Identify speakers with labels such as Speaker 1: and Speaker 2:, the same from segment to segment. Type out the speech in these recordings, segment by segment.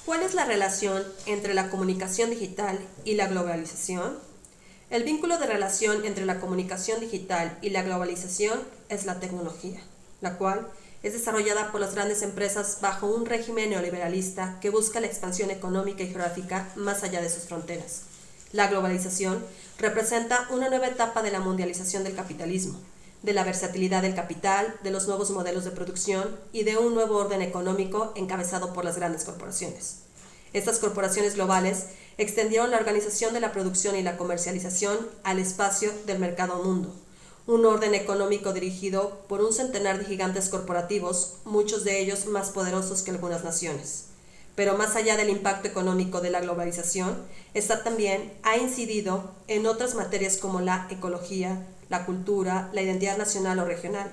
Speaker 1: ¿Cuál es la relación entre la comunicación digital y la globalización? El vínculo de relación entre la comunicación digital y la globalización es la tecnología, la cual es desarrollada por las grandes empresas bajo un régimen neoliberalista que busca la expansión económica y geográfica más allá de sus fronteras. La globalización representa una nueva etapa de la mundialización del capitalismo, de la versatilidad del capital, de los nuevos modelos de producción y de un nuevo orden económico encabezado por las grandes corporaciones. Estas corporaciones globales extendieron la organización de la producción y la comercialización al espacio del mercado mundo, un orden económico dirigido por un centenar de gigantes corporativos, muchos de ellos más poderosos que algunas naciones. Pero más allá del impacto económico de la globalización, esta también ha incidido en otras materias como la ecología, la cultura, la identidad nacional o regional.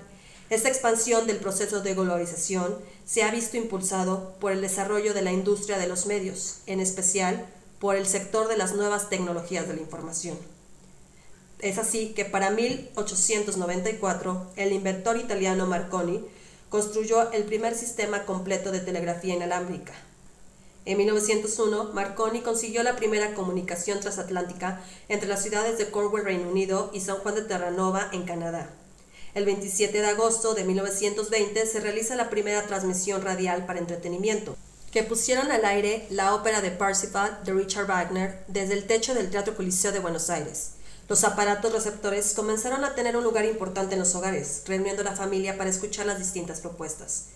Speaker 1: Esta expansión del proceso de globalización se ha visto impulsado por el desarrollo de la industria de los medios, en especial por el sector de las nuevas tecnologías de la información. Es así que para 1894 el inventor italiano Marconi construyó el primer sistema completo de telegrafía inalámbrica. En 1901, Marconi consiguió la primera comunicación transatlántica entre las ciudades de Cornwall, Reino Unido, y San Juan de Terranova, en Canadá. El 27 de agosto de 1920 se realiza la primera transmisión radial para entretenimiento, que pusieron al aire la ópera de Parsifal de Richard Wagner desde el techo del Teatro Coliseo de Buenos Aires. Los aparatos receptores comenzaron a tener un lugar importante en los hogares, reuniendo a la familia para escuchar las distintas propuestas.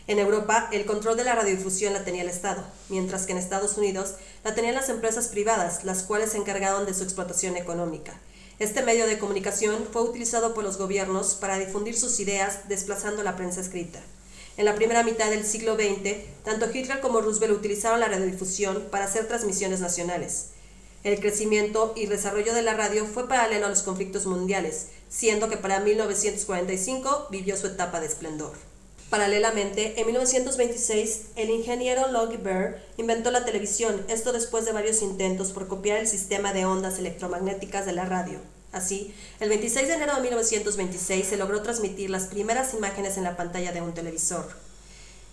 Speaker 1: En Europa, el control de la radiodifusión la tenía el Estado, mientras que en Estados Unidos la tenían las empresas privadas, las cuales se encargaban de su explotación económica. Este medio de comunicación fue utilizado por los gobiernos para difundir sus ideas, desplazando la prensa escrita. En la primera mitad del siglo XX, tanto Hitler como Roosevelt utilizaron la radiodifusión para hacer transmisiones nacionales. El crecimiento y desarrollo de la radio fue paralelo a los conflictos mundiales, siendo que para 1945 vivió su etapa de esplendor. Paralelamente, en 1926, el ingeniero Logie Baer inventó la televisión, esto después de varios intentos por copiar el sistema de ondas electromagnéticas de la radio. Así, el 26 de enero de 1926 se logró transmitir las primeras imágenes en la pantalla de un televisor.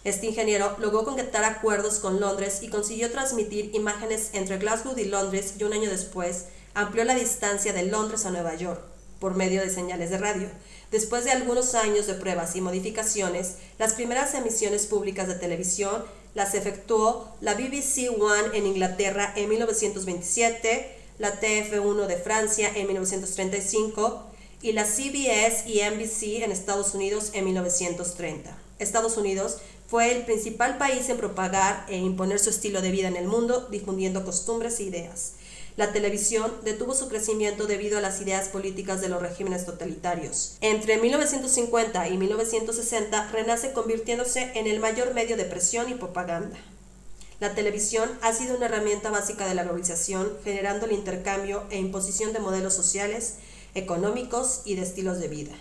Speaker 1: Este ingeniero logró concretar acuerdos con Londres y consiguió transmitir imágenes entre Glasgow y Londres, y un año después amplió la distancia de Londres a Nueva York por medio de señales de radio. Después de algunos años de pruebas y modificaciones, las primeras emisiones públicas de televisión las efectuó la BBC One en Inglaterra en 1927, la TF1 de Francia en 1935 y la CBS y NBC en Estados Unidos en 1930. Estados Unidos fue el principal país en propagar e imponer su estilo de vida en el mundo, difundiendo costumbres e ideas. La televisión detuvo su crecimiento debido a las ideas políticas de los regímenes totalitarios. Entre 1950 y 1960 renace convirtiéndose en el mayor medio de presión y propaganda. La televisión ha sido una herramienta básica de la globalización, generando el intercambio e imposición de modelos sociales, económicos y de estilos de vida.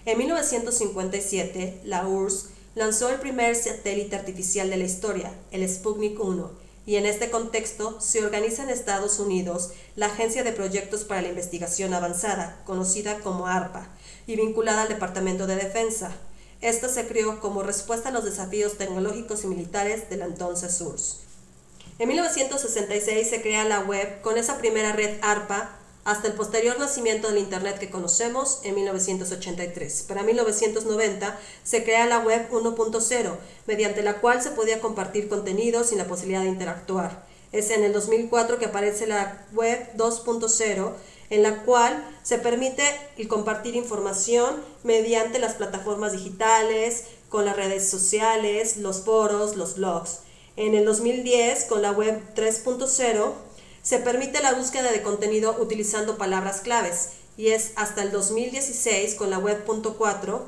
Speaker 1: En 1957, la URSS lanzó el primer satélite artificial de la historia, el Sputnik 1, y en este contexto se organiza en Estados Unidos la Agencia de Proyectos para la Investigación Avanzada, conocida como ARPA, y vinculada al Departamento de Defensa. Esta se creó como respuesta a los desafíos tecnológicos y militares de la entonces URSS. En 1966 se crea la web con esa primera red ARPA, hasta el posterior nacimiento del Internet que conocemos en 1983. Para 1990 se crea la web 1.0, mediante la cual se podía compartir contenido sin la posibilidad de interactuar. Es en el 2004 que aparece la web 2.0, en la cual se permite el compartir información mediante las plataformas digitales, con las redes sociales, los foros, los blogs. En el 2010, con la web 3.0, se permite la búsqueda de contenido utilizando palabras claves, y es hasta el 2016 con la web 4.0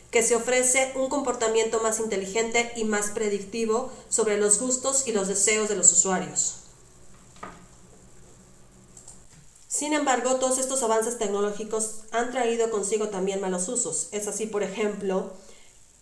Speaker 1: que se ofrece un comportamiento más inteligente y más predictivo sobre los gustos y los deseos de los usuarios. Sin embargo, todos estos avances tecnológicos han traído consigo también malos usos. Es así, por ejemplo,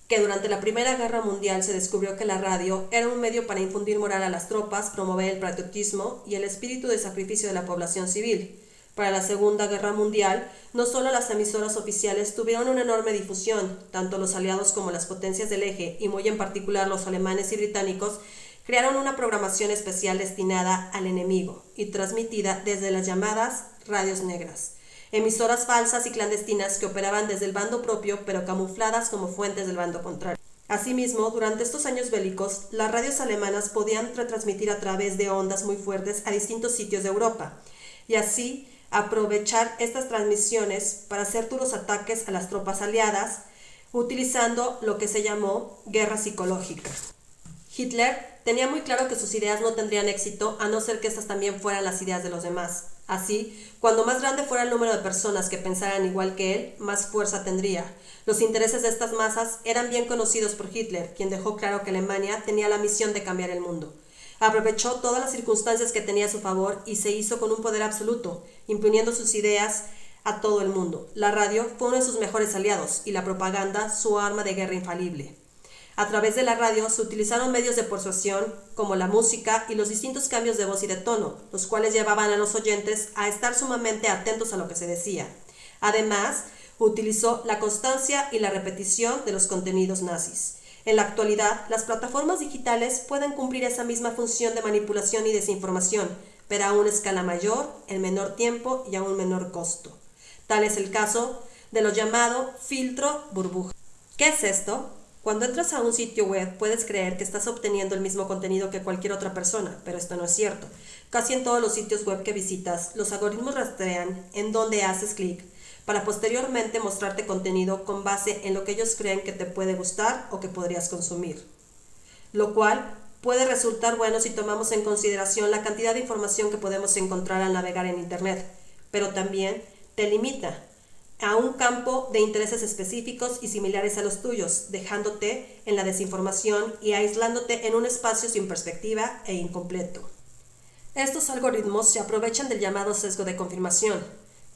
Speaker 1: que durante la Primera Guerra Mundial se descubrió que la radio era un medio para infundir moral a las tropas, promover el patriotismo y el espíritu de sacrificio de la población civil. Para la Segunda Guerra Mundial, no solo las emisoras oficiales tuvieron una enorme difusión, tanto los aliados como las potencias del eje, y muy en particular los alemanes y británicos, crearon una programación especial destinada al enemigo y transmitida desde las llamadas radios negras, emisoras falsas y clandestinas que operaban desde el bando propio pero camufladas como fuentes del bando contrario. Asimismo, durante estos años bélicos, las radios alemanas podían retransmitir a través de ondas muy fuertes a distintos sitios de Europa, y así aprovechar estas transmisiones para hacer duros ataques a las tropas aliadas, utilizando lo que se llamó guerra psicológica. Hitler tenía muy claro que sus ideas no tendrían éxito a no ser que estas también fueran las ideas de los demás. Así, cuando más grande fuera el número de personas que pensaran igual que él, más fuerza tendría. Los intereses de estas masas eran bien conocidos por Hitler, quien dejó claro que Alemania tenía la misión de cambiar el mundo. Aprovechó todas las circunstancias que tenía a su favor y se hizo con un poder absoluto, imponiendo sus ideas a todo el mundo. La radio fue uno de sus mejores aliados y la propaganda su arma de guerra infalible. A través de la radio se utilizaron medios de persuasión como la música y los distintos cambios de voz y de tono, los cuales llevaban a los oyentes a estar sumamente atentos a lo que se decía. Además, utilizó la constancia y la repetición de los contenidos nazis. En la actualidad, las plataformas digitales pueden cumplir esa misma función de manipulación y desinformación, pero a una escala mayor, en menor tiempo y a un menor costo. Tal es el caso de lo llamado filtro burbuja. ¿Qué es esto? Cuando entras a un sitio web puedes creer que estás obteniendo el mismo contenido que cualquier otra persona, pero esto no es cierto. Casi en todos los sitios web que visitas, los algoritmos rastrean en dónde haces clic para posteriormente mostrarte contenido con base en lo que ellos creen que te puede gustar o que podrías consumir. Lo cual puede resultar bueno si tomamos en consideración la cantidad de información que podemos encontrar al navegar en Internet, pero también te limita a un campo de intereses específicos y similares a los tuyos, dejándote en la desinformación y aislándote en un espacio sin perspectiva e incompleto. Estos algoritmos se aprovechan del llamado sesgo de confirmación,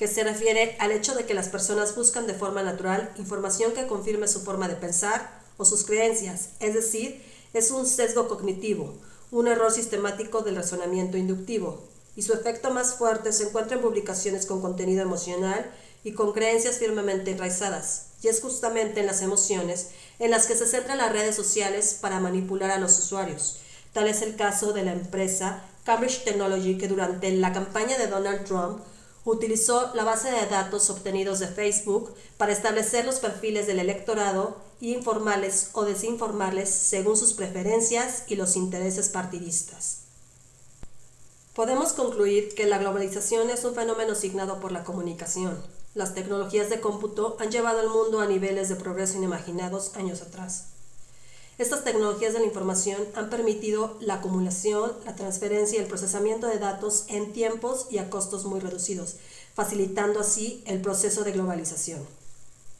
Speaker 1: que se refiere al hecho de que las personas buscan de forma natural información que confirme su forma de pensar o sus creencias, es decir, es un sesgo cognitivo, un error sistemático del razonamiento inductivo, y su efecto más fuerte se encuentra en publicaciones con contenido emocional y con creencias firmemente enraizadas, y es justamente en las emociones en las que se centran las redes sociales para manipular a los usuarios. Tal es el caso de la empresa Cambridge Technology, que durante la campaña de Donald Trump utilizó la base de datos obtenidos de Facebook para establecer los perfiles del electorado y informarles o desinformarles según sus preferencias y los intereses partidistas. Podemos concluir que la globalización es un fenómeno signado por la comunicación. Las tecnologías de cómputo han llevado al mundo a niveles de progreso inimaginados años atrás. Estas tecnologías de la información han permitido la acumulación, la transferencia y el procesamiento de datos en tiempos y a costos muy reducidos, facilitando así el proceso de globalización.